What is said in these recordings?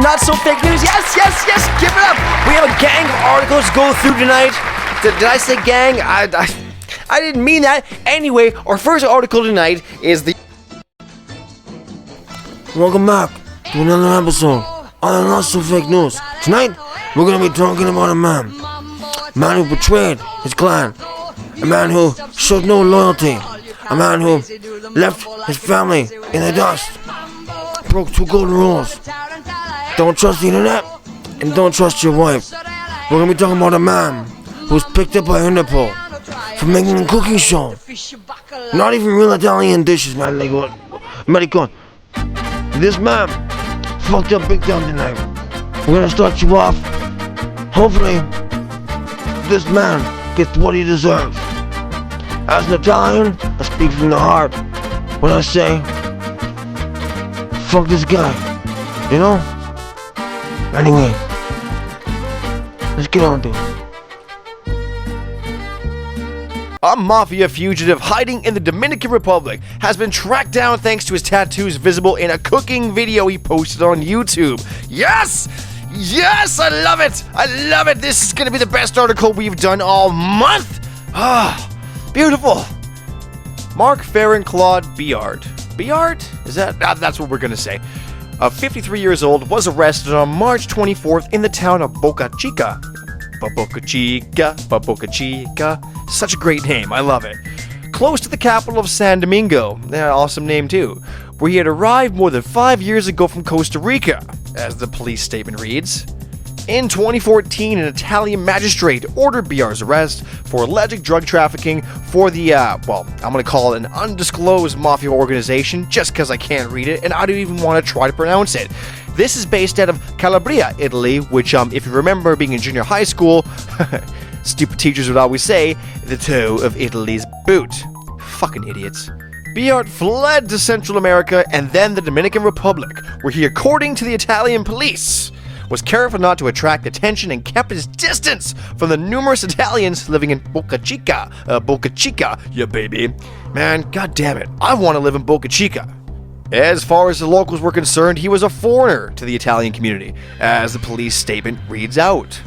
not so fake news. Yes, give it up. We have a gang of articles to go through tonight. Did I say gang? I didn't mean that. Anyway, our first article tonight is the... Welcome back to another episode of Not So Fake News. Tonight, we're going to be talking about a man who betrayed his clan, a man who showed no loyalty, a man who left his family in the dust, broke 2 golden rules. Don't trust the internet, and don't trust your wife. We're going to be talking about a man who was picked up by Interpol for making a cooking show. Not even real Italian dishes, man. Like what? American. This man fucked up big time tonight. We're gonna start you off. Hopefully, this man gets what he deserves. As an Italian, I speak from the heart when I say, fuck this guy. You know? Anyway, let's get on to it. A mafia fugitive hiding in the Dominican Republic has been tracked down thanks to his tattoos visible in a cooking video he posted on YouTube. Yes! Yes! I love it! I love it! This is gonna be the best article we've done all month! Ah, beautiful! Mark Farron Claude Biard. Biard? Is that? That's what we're gonna say. 53 years old, was arrested on March 24th in the town of Boca Chica. Boca Chica. Such a great name, I love it. Close to the capital of San Domingo, awesome name too, where he had arrived more than 5 years ago from Costa Rica, as the police statement reads. In 2014, an Italian magistrate ordered Biard's arrest for alleged drug trafficking for the, I'm gonna call it an undisclosed mafia organization, just because I can't read it and I don't even want to try to pronounce it. This is based out of Calabria, Italy, which, if you remember being in junior high school, stupid teachers would always say, the toe of Italy's boot. Fucking idiots. Biard fled to Central America and then the Dominican Republic, where he, according to the Italian police, was careful not to attract attention and kept his distance from the numerous Italians living in Boca Chica. Boca Chica, yeah baby. Man, god damn it, I want to live in Boca Chica. As far as the locals were concerned, he was a foreigner to the Italian community, as the police statement reads out.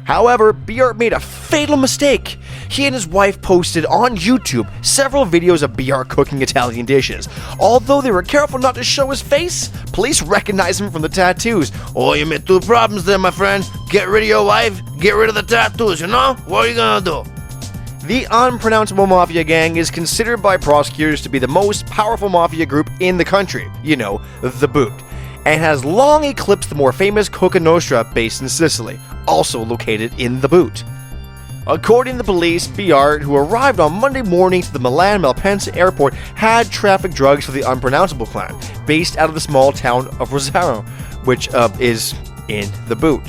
However, Biard made a fatal mistake. He and his wife posted on YouTube several videos of Biard cooking Italian dishes. Although they were careful not to show his face, police recognized him from the tattoos. Oh, you made 2 problems there, my friend. Get rid of your wife, get rid of the tattoos, you know? What are you gonna do? The unpronounceable mafia gang is considered by prosecutors to be the most powerful mafia group in the country, you know, the Boot, and has long eclipsed the more famous Cosa Nostra based in Sicily, also located in the Boot. According to the police, Biard, who arrived on Monday morning to the Milan Malpensa airport, had trafficked drugs for the unpronounceable clan, based out of the small town of Rosario, which is in the Boot.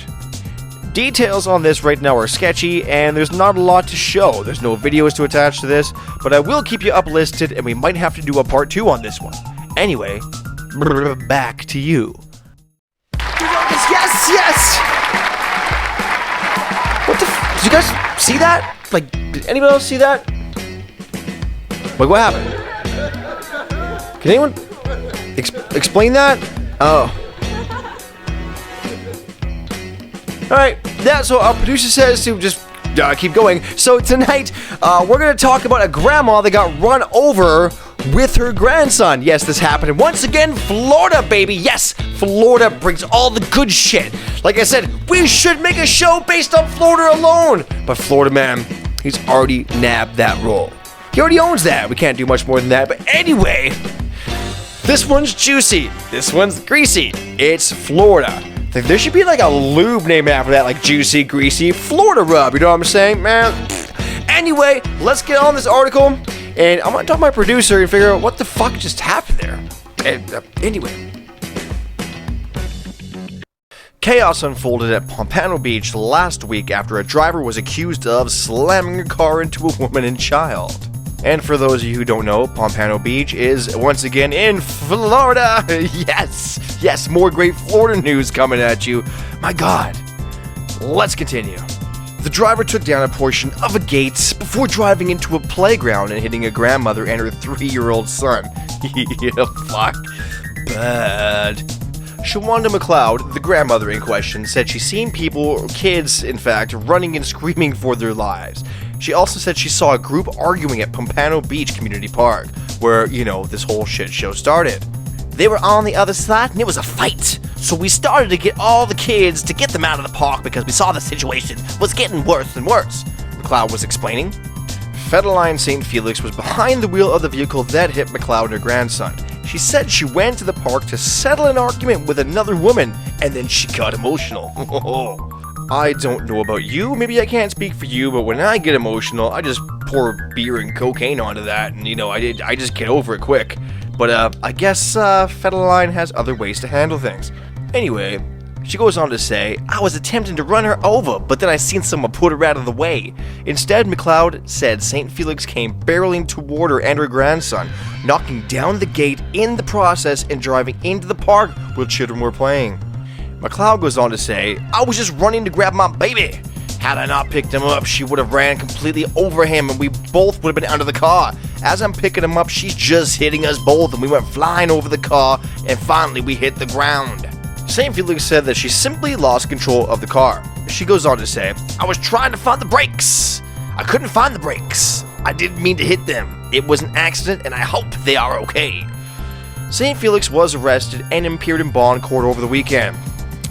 Details on this right now are sketchy, and there's not a lot to show. There's no videos to attach to this, but I will keep you uplisted, and we might have to do a part 2 on this one. Anyway, back to you. Yes! What the did you guys see that? Like, did anybody else see that? Like, what happened? Can anyone explain that? Oh. Alright, that's what our producer says to just keep going. So tonight, we're going to talk about a grandma that got run over with her grandson. Yes, this happened. And once again, Florida, baby. Yes, Florida brings all the good shit. Like I said, we should make a show based on Florida alone. But Florida man, he's already nabbed that role. He already owns that. We can't do much more than that. But anyway, this one's juicy. This one's greasy. It's Florida. There should be like a lube named after that, like Juicy, Greasy, Florida Rub, you know what I'm saying, man? Anyway, let's get on this article, and I'm gonna talk to my producer and figure out what the fuck just happened there. And, anyway. Chaos unfolded at Pompano Beach last week after a driver was accused of slamming a car into a woman and child. And for those of you who don't know, Pompano Beach is once again in Florida. Yes, more great Florida news coming at you. My God. Let's continue. The driver took down a portion of a gate before driving into a playground and hitting a grandmother and her 3-year-old son. Yeah, fuck. Bad. Shawanda McLeod, the grandmother in question, said she's seen people, kids in fact, running and screaming for their lives. She also said she saw a group arguing at Pompano Beach Community Park, where, this whole shit show started. They were on the other side and it was a fight. So we started to get all the kids to get them out of the park because we saw the situation was getting worse and worse, McLeod was explaining. Fedeline St. Felix was behind the wheel of the vehicle that hit McLeod and her grandson. She said she went to the park to settle an argument with another woman, and then she got emotional. I don't know about you, maybe I can't speak for you, but when I get emotional, I just pour beer and cocaine onto that, and I just get over it quick. But I guess Fedeline has other ways to handle things. Anyway, she goes on to say, I was attempting to run her over, but then I seen someone put her out of the way. Instead, McLeod said St. Felix came barreling toward her and her grandson, knocking down the gate in the process and driving into the park where children were playing. McLeod goes on to say, I was just running to grab my baby. Had I not picked him up, she would have ran completely over him and we both would have been under the car. As I'm picking him up, she's just hitting us both and we went flying over the car and finally we hit the ground. St. Felix said that she simply lost control of the car. She goes on to say, I was trying to find the brakes. I couldn't find the brakes. I didn't mean to hit them. It was an accident and I hope they are okay. St. Felix was arrested and appeared in bond court over the weekend.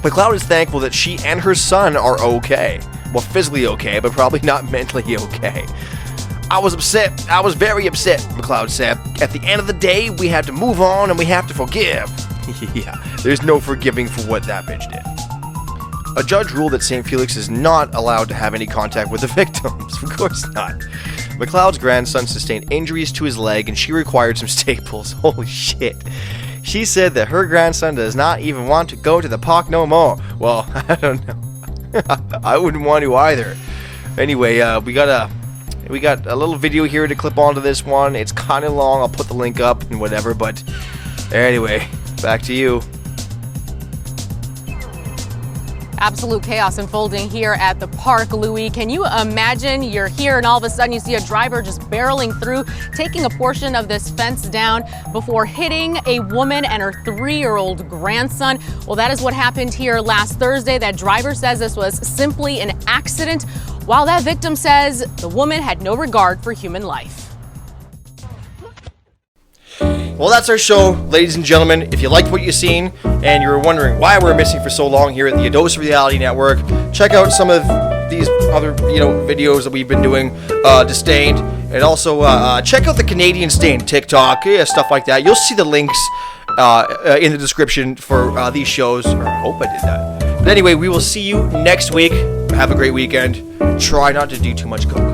McLeod is thankful that she and her son are okay. Well, physically okay, but probably not mentally okay. I was upset. I was very upset, McLeod said. At the end of the day, we have to move on and we have to forgive. Yeah, there's no forgiving for what that bitch did. A judge ruled that St. Felix is not allowed to have any contact with the victims. Of course not. McLeod's grandson sustained injuries to his leg and she required some staples. Holy shit. She said that her grandson does not even want to go to the park no more. Well, I don't know. I wouldn't want to either. Anyway, we got a little video here to clip onto this one. It's kind of long. I'll put the link up and whatever, but anyway, back to you. Absolute chaos unfolding here at the park, Louis. Can you imagine you're here and all of a sudden you see a driver just barreling through, taking a portion of this fence down before hitting a woman and her 3-year-old grandson? Well, that is what happened here last Thursday. That driver says this was simply an accident, while that victim says the woman had no regard for human life. Well, that's our show, ladies and gentlemen. If you liked what you've seen and you're wondering why we're missing for so long here at the Adosa Reality Network, check out some of these other videos that we've been doing, Disdained, and also check out the Canadian Stained TikTok, stuff like that. You'll see the links in the description for these shows. I hope I did that. But anyway, we will see you next week. Have a great weekend. Try not to do too much coke.